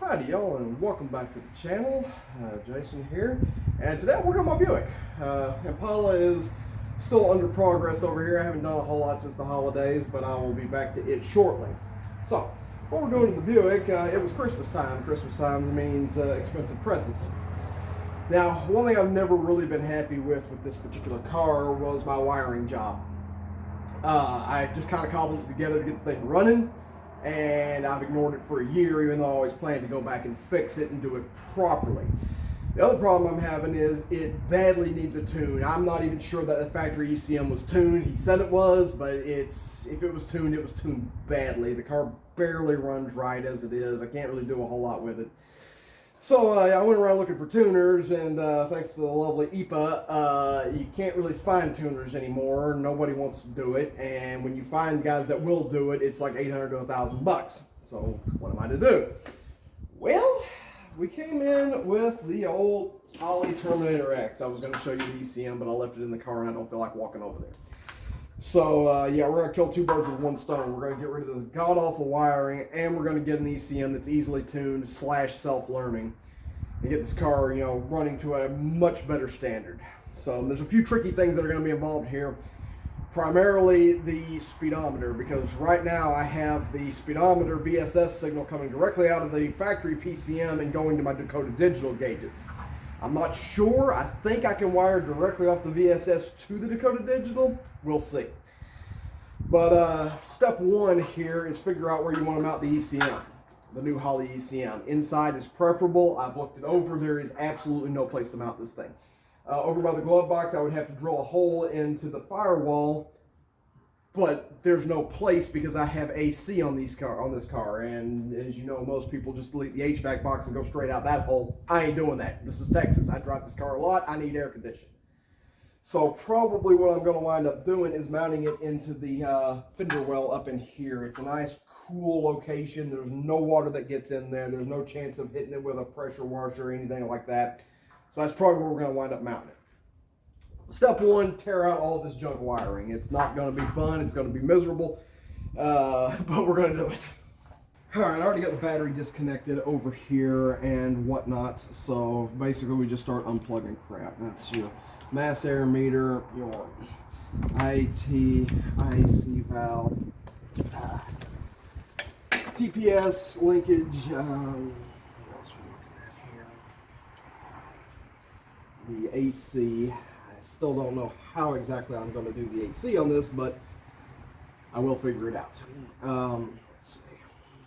Howdy y'all, and welcome back to the channel. Jason here, and today we're on my Buick. Impala is still under progress over here. I haven't done a whole lot since the holidays, but I will be back to it shortly. So, what we're doing to the Buick, it was Christmas time. Christmas time means expensive presents. Now, one thing I've never really been happy with this particular car was my wiring job. I just kind of cobbled it together to get the thing running, and I've ignored it for a year, even though I always planned to go back and fix it and do it properly. The other problem I'm having is it badly needs a tune. I'm not even sure that the factory ECM was tuned. He said it was, but if it was tuned badly. The car barely runs right as it is. I can't really do a whole lot with it. So I went around looking for tuners, and thanks to the lovely IPA, you can't really find tuners anymore. Nobody wants to do it, and when you find guys that will do it, it's like $800 to $1,000. So what am I to do? Well, we came in with the old Holley Terminator X. I was going to show you the ECM, but I left it in the car, and I don't feel like walking over there. So yeah, we're going to kill two birds with one stone. We're going to get rid of this god-awful wiring, and we're going to get an ECM that's easily tuned / self-learning, and get this car, running to a much better standard. So there's a few tricky things that are going to be involved here. Primarily the speedometer, because right now I have the speedometer VSS signal coming directly out of the factory PCM and going to my Dakota digital gauges. I'm not sure. I think I can wire directly off the VSS to the Dakota digital. We'll see. But step one here is figure out where you want to mount the ECM, the new Holley ECM. Inside is preferable. I've looked it over. There is absolutely no place to mount this thing. Over by the glove box, I would have to drill a hole into the firewall, but there's no place because I have AC on this car, and as you know, most people just delete the HVAC box and go straight out that hole. I ain't doing that. This is Texas. I drive this car a lot. I need air conditioning. So probably what I'm going to wind up doing is mounting it into the fender well up in here. It's a nice, cool location. There's no water that gets in there. There's no chance of hitting it with a pressure washer or anything like that. So that's probably where we're going to wind up mounting it. Step one, tear out all this junk wiring. It's not going to be fun. It's going to be miserable, but we're going to do it. All right, I already got the battery disconnected over here and whatnot. So basically, we just start unplugging crap. That's your mass air meter, your IC valve, TPS linkage. What else are we looking at here? The AC. Still don't know how exactly I'm going to do the AC on this, but I will figure it out. Let's see.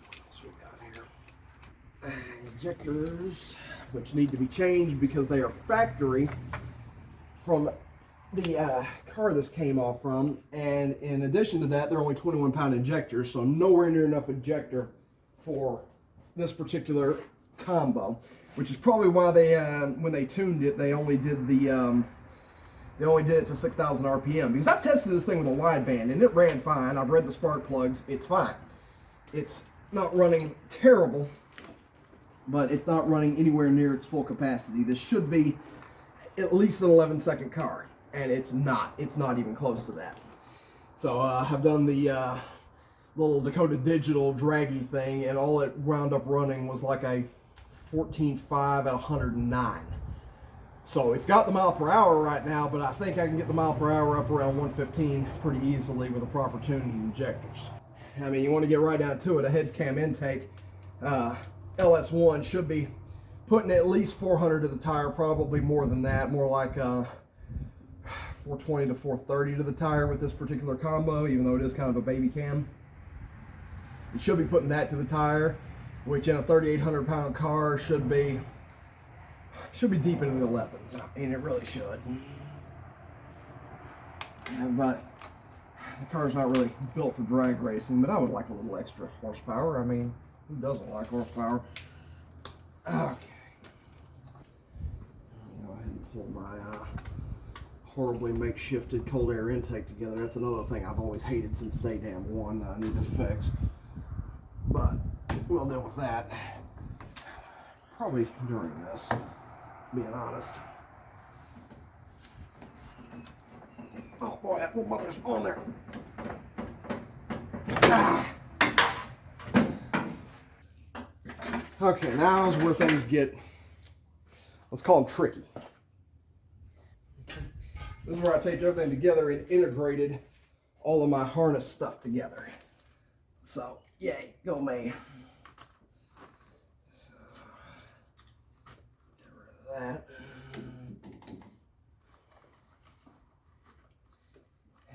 What else we got here? Injectors, which need to be changed because they are factory from the car this came off from. And in addition to that, they're only 21-pound injectors, so nowhere near enough injector for this particular combo, which is probably why they, when they tuned it, they only did it to 6,000 RPM, because I've tested this thing with a wideband and it ran fine. I've read the spark plugs, it's fine. It's not running terrible, but it's not running anywhere near its full capacity. This should be at least an 11-second car, and it's not. It's not even close to that. So I've done the little Dakota digital draggy thing, and all it wound up running was like a 14.5 at 109. So it's got the mile per hour right now, but I think I can get the mile per hour up around 115 pretty easily with the proper tuning injectors. I mean, you want to get right down to it, a heads cam intake, LS1 should be putting at least 400 to the tire, probably more than that, more like 420 to 430 to the tire with this particular combo, even though it is kind of a baby cam. It should be putting that to the tire, which in a 3,800 pound car should be deep into the 11s, and it really should. But the car's not really built for drag racing, but I would like a little extra horsepower. I mean, who doesn't like horsepower? Okay. Go ahead and pull my horribly makeshifted cold air intake together. That's another thing I've always hated since day damn one that I need to fix. But we'll deal with that probably during this, being honest. Oh boy, that little mother's on there. Ah. Okay, now is where things get, let's call them tricky. This is where I take everything together and integrated all of my harness stuff together. So, yay, go me. So, get rid of that.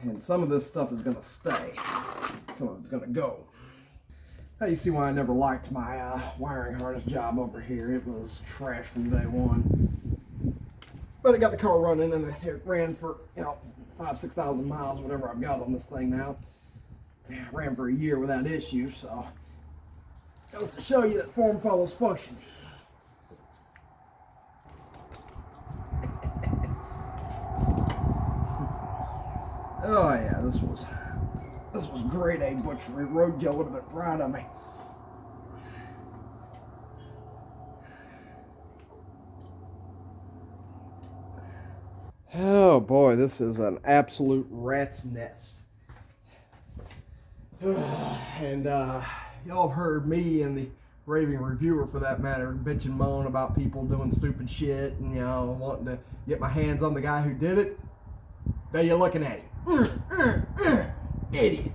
And some of this stuff is going to stay. Some of it's going to go. Now you see why I never liked my wiring harness job over here. It was trash from day one. But it got the car running, and it ran for, 5,000-6,000 miles, whatever I've got on this thing now. It ran for a year without issue, so it goes to show you that form follows function. Oh yeah, this was grade A butchery. Roadkill would have been proud of me. Oh boy, this is an absolute rat's nest. And y'all have heard me and the raving reviewer, for that matter, bitch and moan about people doing stupid shit and wanting to get my hands on the guy who did it. There you're looking at him. Idiot.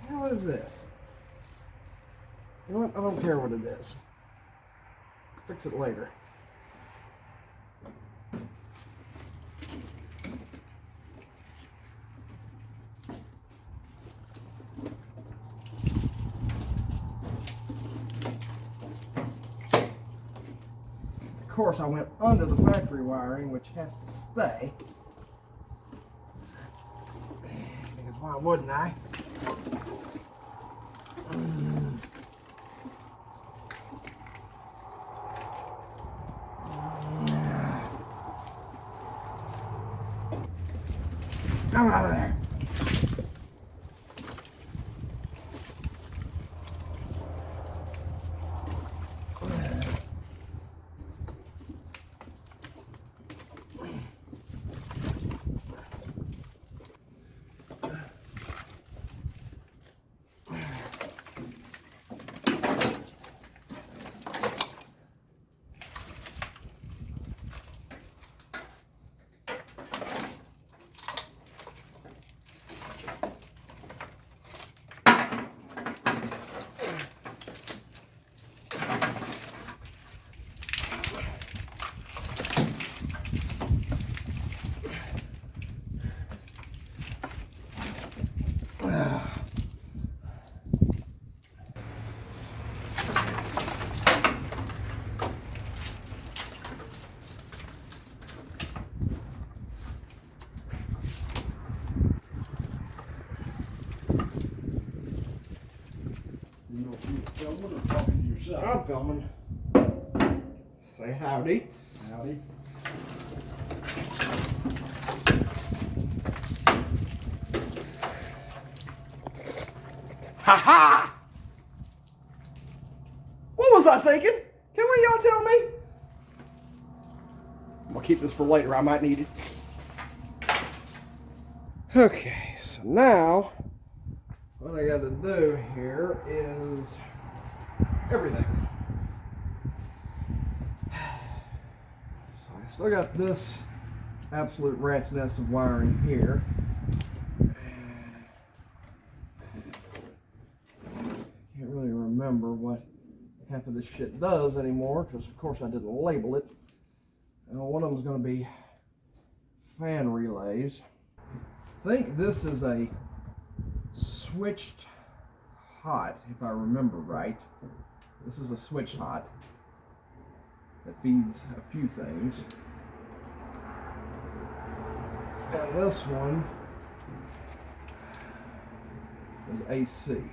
What is this? You know what? I don't care what it is. Fix it later. Of course, I went under the factory wiring, which has to stay. Because why wouldn't I? Come out of there. Filming or talking to yourself? I'm filming. Say howdy. Howdy. Ha ha! What was I thinking? Can one of y'all tell me? I'm gonna keep this for later. I might need it. Okay, so now what I got to do here is everything. So I still got this absolute rat's nest of wiring here. Can't really remember what half of this shit does anymore, because of course I didn't label it. One of them is going to be fan relays. I think this is a switched hot, if I remember right. This is a switch hot that feeds a few things. And this one is AC.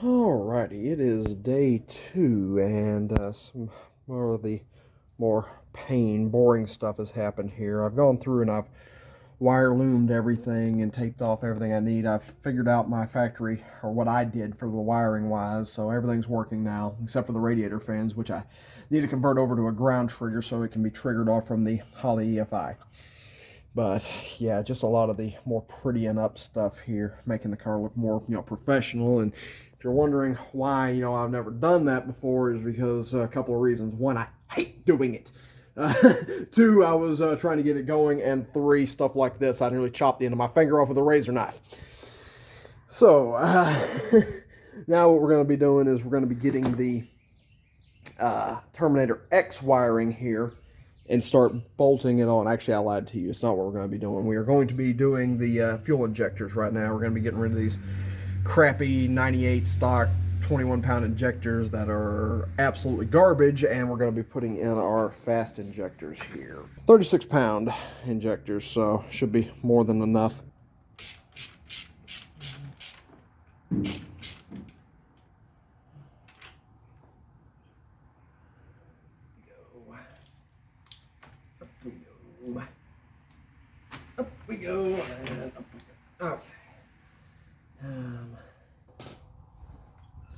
Alrighty, it is day 2, and some more of the more boring stuff has happened here. I've gone through and I've wire loomed everything and taped off everything I need. I've figured out my factory, or what I did for the wiring wise, so everything's working now except for the radiator fans, which I need to convert over to a ground trigger so it can be triggered off from the Holley EFI. But yeah, just a lot of the more prettying up stuff here, making the car look more, professional. And if you're wondering why, I've never done that before, is because a couple of reasons. One, I hate doing it. Two, I was trying to get it going. And three, stuff like this, I nearly chopped the end of my finger off with a razor knife. So now what we're going to be doing is we're going to be getting the Terminator X wiring here and start bolting it on. Actually, I lied to you. It's not what we're going to be doing. We are going to be doing the fuel injectors right now. We're going to be getting rid of these crappy 98 stock 21-pound injectors that are absolutely garbage, and we're going to be putting in our fast injectors here. 36-pound injectors, so should be more than enough. Up we go, and up we go. Okay.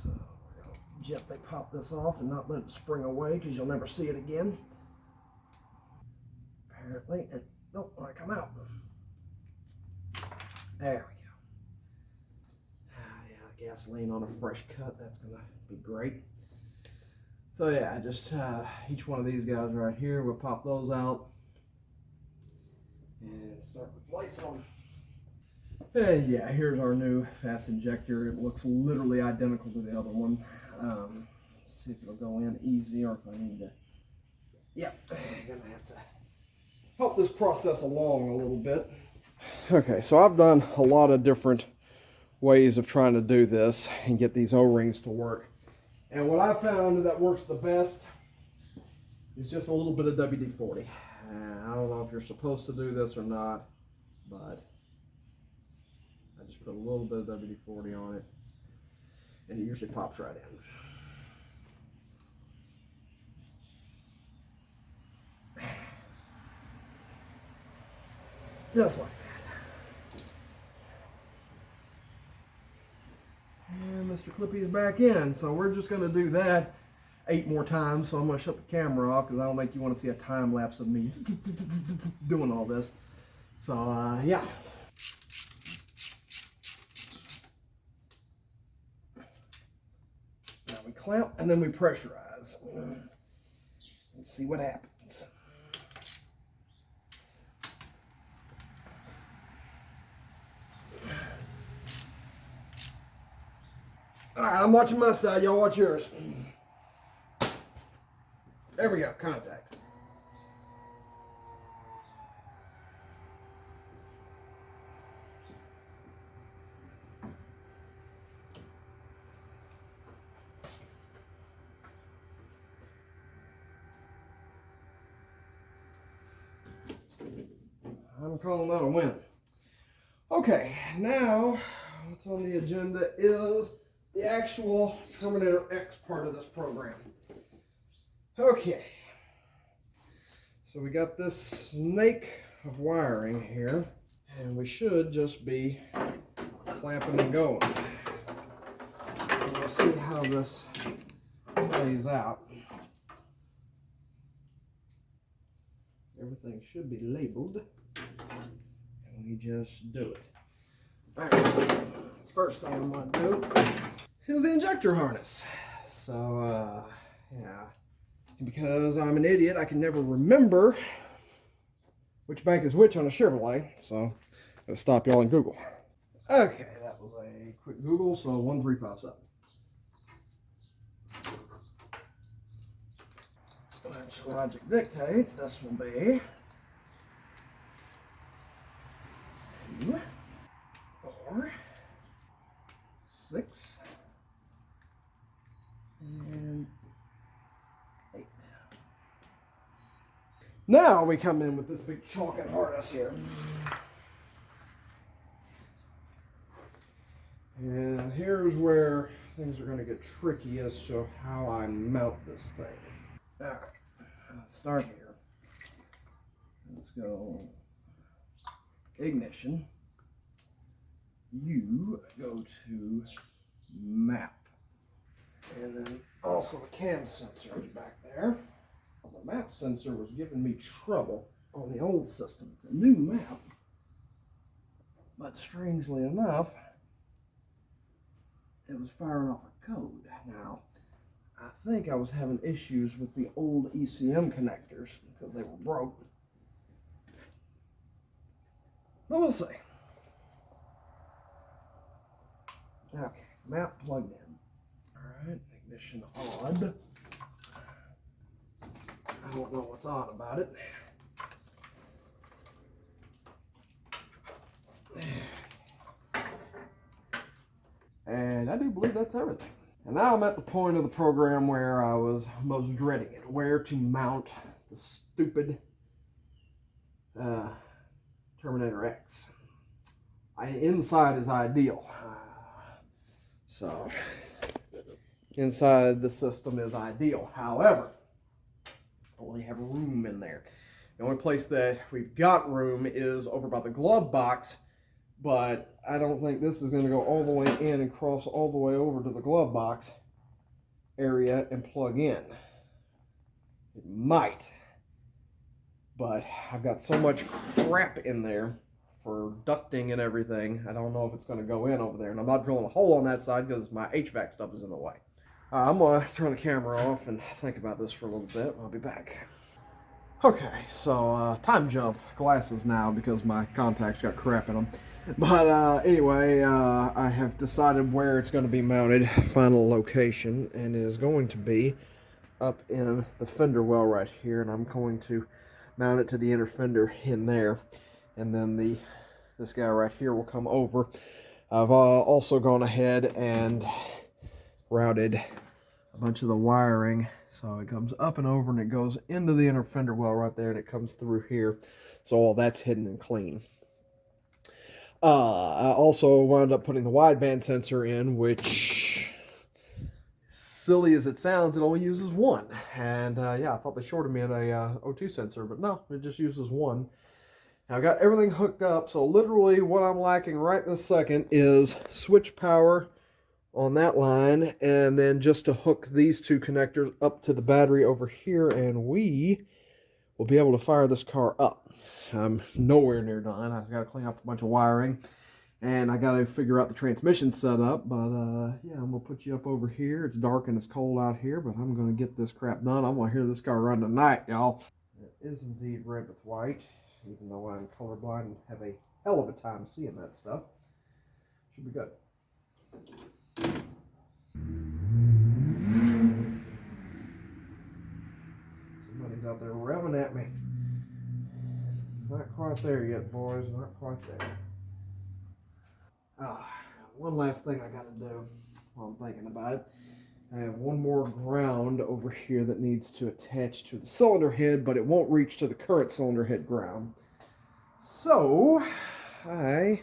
So we're going to gently pop this off and not let it spring away, because you'll never see it again. Apparently, it don't want to come out. There we go. Yeah, gasoline on a fresh cut, that's going to be great. So yeah, just each one of these guys right here, we'll pop those out and start replacing them. And yeah, here's our new fast injector. It looks literally identical to the other one. Let's see if it'll go in easy, or if I need to. Yep, I'm gonna have to help this process along a little bit. Okay, so I've done a lot of different ways of trying to do this and get these O-rings to work. And what I found that works the best is just a little bit of WD-40. I don't know if you're supposed to do this or not, but I just put a little bit of WD-40 on it, and it usually pops right in. Just like that. And Mr. Clippy's back in, so we're just going to do that 8 more times. So I'm going to shut the camera off, because I don't think you want to see a time lapse of me doing all this. So yeah. Now we clamp and then we pressurize and see what happens. All right, I'm watching my side. Y'all watch yours. There we go. Contact. I'm calling that a win. Okay, now what's on the agenda is the actual Terminator X part of this program. Okay, so we got this snake of wiring here, and we should just be clamping and going. And we'll see how this plays out. Everything should be labeled, and we just do it. All right, first thing I'm going to do is the injector harness. So, yeah. Because I'm an idiot, I can never remember which bank is which on a Chevrolet, so I'm going to stop y'all and Google. Okay, that was a quick Google, so 1357. Which logic dictates this will be 2, 4, 6, and 8. Now we come in with this big chalk and harness here. And here's where things are going to get tricky as to how I mount this thing. Alright, let's start here. Let's go ignition, you go to map. And then also the cam sensor is back there. The map sensor was giving me trouble on the old system. It's a new map, but strangely enough, it was firing off a code. Now, I think I was having issues with the old ECM connectors because they were broke. But we'll see. Okay, map plugged in. Alright, ignition on. I don't know what's odd about it. And I do believe that's everything. And now I'm at the point of the program where I was most dreading it. Where to mount the stupid Terminator X. Inside is ideal. So, inside the system is ideal. However, I only have room in there. The only place that we've got room is over by the glove box, but I don't think this is going to go all the way in and cross all the way over to the glove box area and plug in. It might, but I've got so much crap in there for ducting and everything. I don't know if it's going to go in over there, and I'm not drilling a hole on that side because my HVAC stuff is in the way. I'm going to turn the camera off and think about this for a little bit. I'll be back. Okay, so time jump glasses now because my contacts got crap in them. But anyway, I have decided where it's going to be mounted, final location, and it is going to be up in the fender well right here, and I'm going to mount it to the inner fender in there, and then this guy right here will come over. I've also gone ahead and routed a bunch of the wiring, so it comes up and over and it goes into the inner fender well right there, and it comes through here, so all that's hidden and clean. I also wound up putting the wideband sensor in, which, silly as it sounds, it only uses one. And yeah, I thought they shorted me at a O2 sensor, but no, it just uses one. Now I got everything hooked up, so literally what I'm lacking right this second is switch power on that line, and then just to hook these two connectors up to the battery over here, and we will be able to fire this car up. I'm nowhere near done. I've got to clean up a bunch of wiring, and I got to figure out the transmission setup. But yeah, I'm gonna put you up over here. It's dark and it's cold out here, but I'm gonna get this crap done. I'm gonna hear this car run tonight, y'all. It is indeed red with white, even though I'm colorblind and have a hell of a time seeing that stuff. Should be good. Somebody's out there revving at me. Not quite there yet, boys. Not quite there. One last thing I got to do while I'm thinking about it. I have one more ground over here that needs to attach to the cylinder head, but it won't reach to the current cylinder head ground. So, I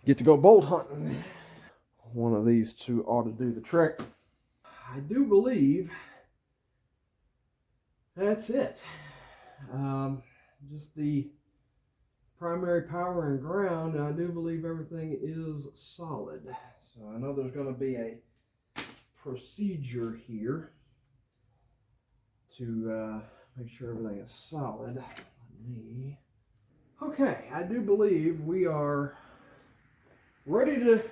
get to go bolt hunting. One of these two ought to do the trick. I do believe that's it. Just the primary power and ground, and I do believe everything is solid. So I know there's going to be a procedure here to make sure everything is solid. Okay, I do believe we are ready to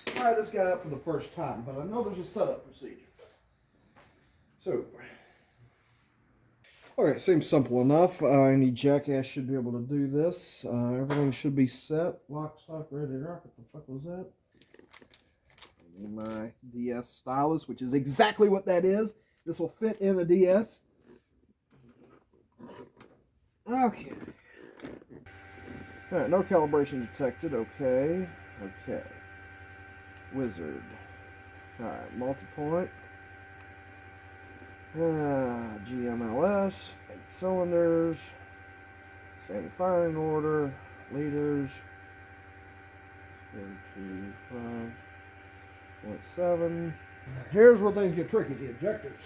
try this guy up for the first time, but I know there's a setup procedure. So, okay, seems simple enough. Any jackass should be able to do this. Everything should be set. Lock, stock, ready to rock. What the fuck was that? My DS stylus, which is exactly what that is. This will fit in a DS. Okay. Alright, no calibration detected. Okay. Okay. Wizard. Alright, multi-point. GMLS, 8 cylinders, standard firing order, liters, 35.7. Here's where things get tricky, the injectors.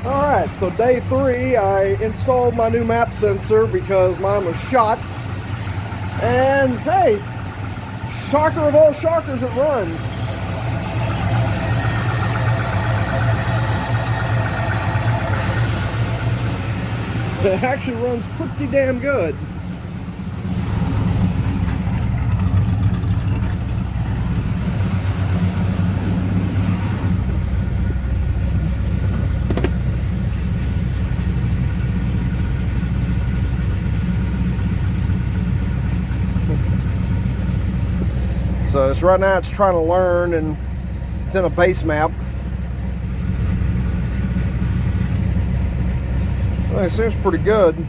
Alright, so day 3, I installed my new map sensor because mine was shot. And hey, shocker of all shockers, it runs. It actually runs pretty damn good. So it's right now it's trying to learn, and it's in a base map. Well, it seems pretty good.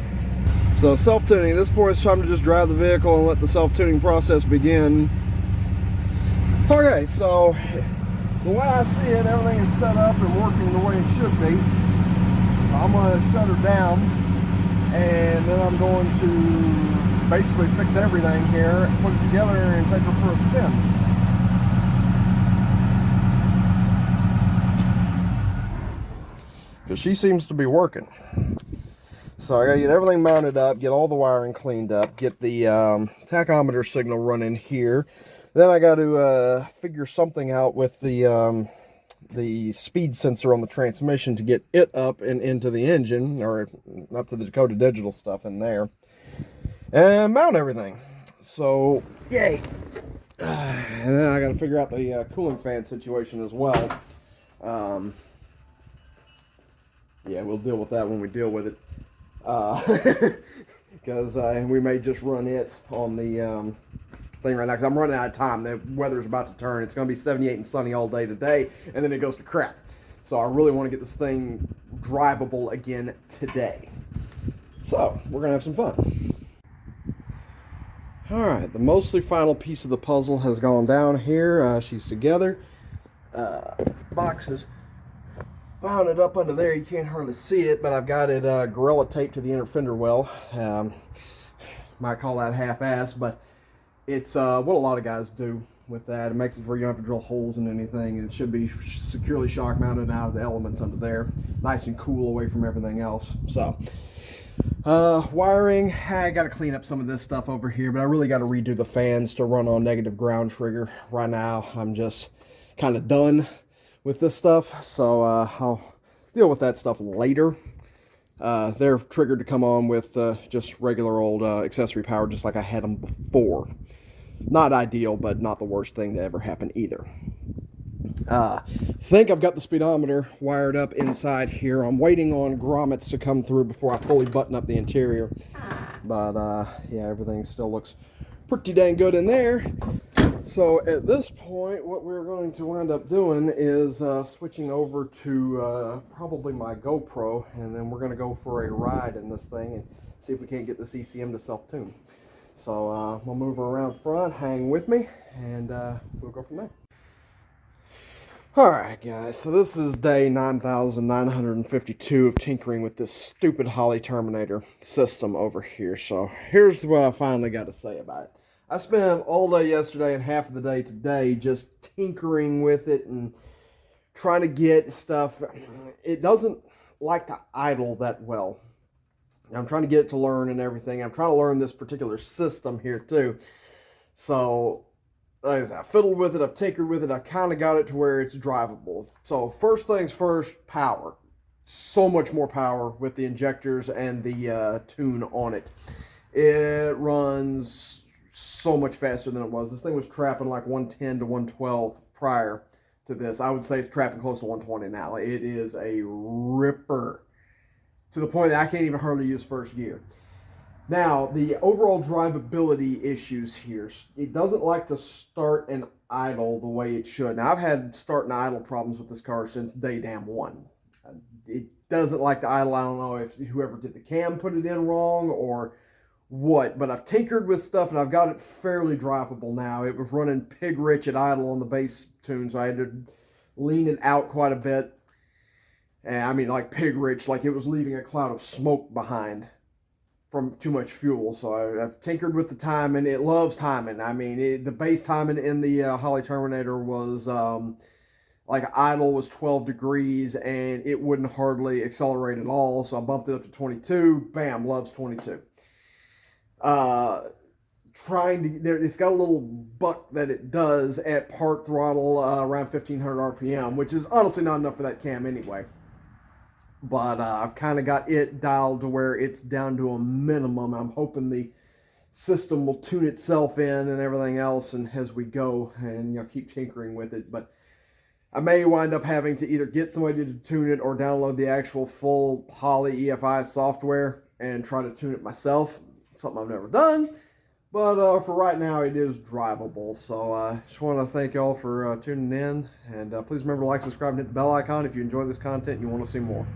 So self-tuning, at this point it's time to just drive the vehicle and let the self-tuning process begin. Okay, so the way I see it, everything is set up and working the way it should be. So I'm going to shut her down, and then I'm going to basically fix everything here, put it together, and take her for a spin. Because she seems to be working. So I gotta get everything mounted up, get all the wiring cleaned up, get the tachometer signal running here. Then I got to figure something out with the speed sensor on the transmission to get it up and into the engine, or up to the Dakota Digital stuff in there, and mount everything. So yay. And then I got to figure out the cooling fan situation as well. Yeah, we'll deal with that when we deal with it, because we may just run it on the thing right now, because I'm running out of time. The weather's about to turn. It's going to be 78 and sunny all day today, and then it goes to crap. So I really want to get this thing drivable again today. So we're going to have some fun. Alright, the mostly final piece of the puzzle has gone down here. She's together. Boxes mounted up under there. You can't hardly see it, but I've got it Gorilla taped to the inner fender well. Might call that half-ass, but it's what a lot of guys do with that. It makes it where you don't have to drill holes in anything, and it should be securely shock mounted out of the elements under there. Nice and cool away from everything else. So wiring, I got to clean up some of this stuff over here, but I really got to redo the fans to run on negative ground trigger. Right now I'm just kind of done with this stuff, so I'll deal with that stuff later. They're triggered to come on with just regular old accessory power, just like I had them before. Not ideal, but not the worst thing to ever happen either. Think I've got the speedometer wired up inside here. I'm waiting on grommets to come through before I fully button up the interior. But yeah, everything still looks pretty dang good in there. So at this point, what we're going to wind up doing is switching over to probably my GoPro, and then we're going to go for a ride in this thing and see if we can't get this ECM to self-tune. So we'll move her around front, hang with me, and we'll go from there. Alright guys, so this is day 9,952 of tinkering with this stupid Holley Terminator system over here. So here's what I finally got to say about it. I spent all day yesterday and half of the day today just tinkering with it and trying to get stuff. It doesn't like to idle that well. I'm trying to get it to learn and everything. I'm trying to learn this particular system here too. So like I said, I fiddled with it, I've tinkered with it, I kind of got it to where it's drivable. So first things first, power. So much more power with the injectors and the tune on it. It runs so much faster than it was. This thing was trapping like 110 to 112 prior to this. I would say it's trapping close to 120 now. It is a ripper to the point that I can't even hardly use first gear. Now, the overall drivability issues here. It doesn't like to start and idle the way it should. Now, I've had start and idle problems with this car since day damn one. It doesn't like to idle. I don't know if whoever did the cam put it in wrong or what, but I've tinkered with stuff and I've got it fairly drivable now. It was running pig rich at idle on the base tune, so I had to lean it out quite a bit. And I mean, like pig rich, like it was leaving a cloud of smoke behind from too much fuel. So I've tinkered with the timing. It loves timing. I mean, the base timing in the Holley Terminator was like idle was 12 degrees and it wouldn't hardly accelerate at all. So I bumped it up to 22. Bam, loves 22. Trying to there, it's got a little buck that it does at part throttle around 1500 RPM, which is honestly not enough for that cam anyway. But I've kind of got it dialed to where it's down to a minimum. I'm hoping the system will tune itself in and everything else, and as we go, and keep tinkering with it. But I may wind up having to either get somebody to tune it or download the actual full Holley EFI software and try to tune it myself. Something I've never done. But for right now, it is drivable. So I just want to thank y'all for tuning in. And please remember to like, subscribe, and hit the bell icon if you enjoy this content and you want to see more.